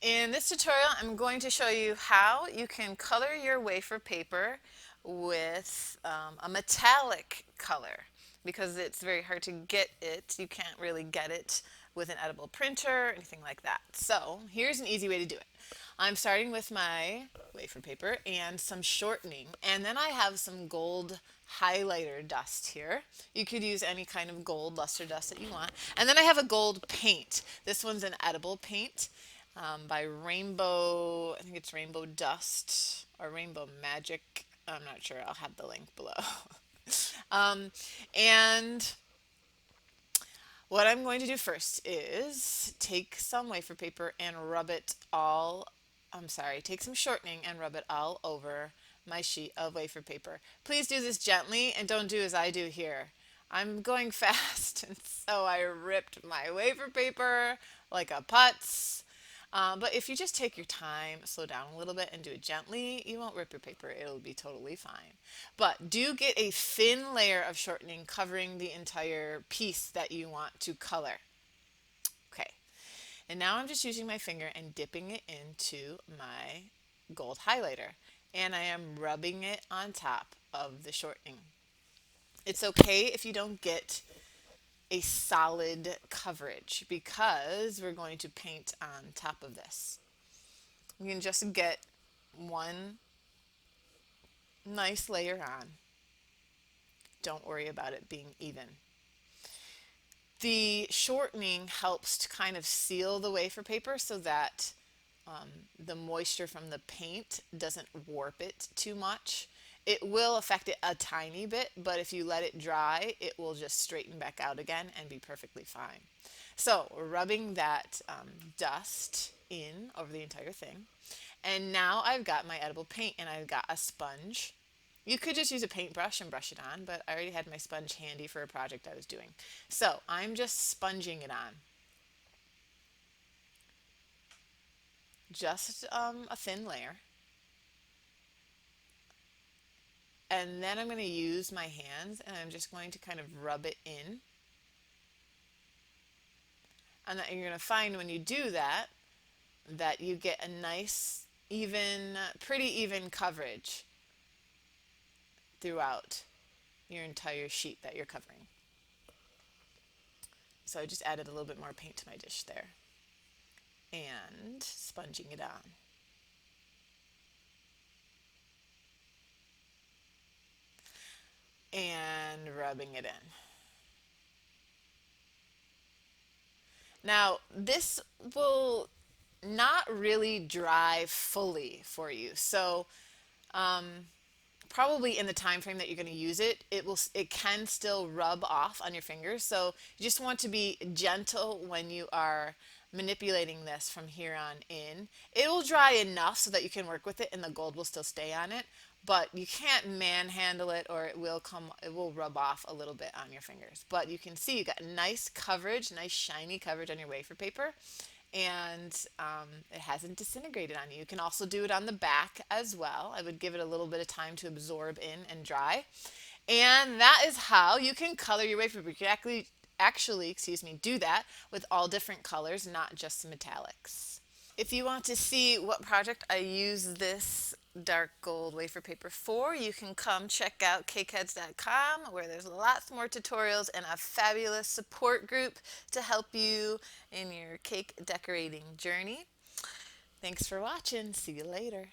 In this tutorial, I'm going to show you how you can color your wafer paper with a metallic color because it's very hard to get it. You can't really get it with an edible printer or anything like that. So here's an easy way to do it. I'm starting with my wafer paper and some shortening, and then I have some gold highlighter dust here. You could use any kind of gold luster dust that you want. And then I have a gold paint. This one's an edible paint by Rainbow, I think it's Rainbow Dust or Rainbow Magic. I'm not sure. I'll have the link below. um, and what I'm going to do first is take some wafer paper and rub it all, I'm sorry, take some shortening and rub it all over my sheet of wafer paper. Please do this gently and don't do as I do here. I'm going fast, and so I ripped my wafer paper like a putz. But if you just take your time, slow down a little bit, and do it gently, you won't rip your paper. It'll be totally fine. But do get a thin layer of shortening covering the entire piece that you want to color. Okay, and now I'm just using my finger and dipping it into my gold highlighter. And I am rubbing it on top of the shortening. It's okay if you don't get a solid coverage because we're going to paint on top of this. You can just get one nice layer on. Don't worry about it being even. The shortening helps to kind of seal the wafer paper so that the moisture from the paint doesn't warp it too much. It will affect it a tiny bit, but if you let it dry, it will just straighten back out again and be perfectly fine. So rubbing that dust in over the entire thing. And now I've got my edible paint and I've got a sponge. You could just use a paintbrush and brush it on, but I already had my sponge handy for a project I was doing. So I'm just sponging it on. Just a thin layer. And then I'm going to use my hands and I'm just going to kind of rub it in. And that you're going to find when you do that, that you get a nice, even, pretty even coverage throughout your entire sheet that you're covering. So I just added a little bit more paint to my dish there. And sponging it on. And rubbing it in. Now, this will not really dry fully for you. So, probably in the time frame that you're going to use it, it can still rub off on your fingers. So, you just want to be gentle when you are manipulating this from here on in. It will dry enough so that you can work with it and the gold will still stay on it, but you can't manhandle it or it will rub off a little bit on your fingers. But you can see you got nice coverage, nice shiny coverage on your wafer paper, and it hasn't disintegrated on you. You can also do it on the back as well. I would give it a little bit of time to absorb in and dry. And that is how you can color your wafer paper. You can actually, excuse me, do that with all different colors, not just metallics. If you want to see what project I use this dark gold wafer paper for, you can come check out cakeheads.com, where there's lots more tutorials and a fabulous support group to help you in your cake decorating journey. Thanks for watching. See you later.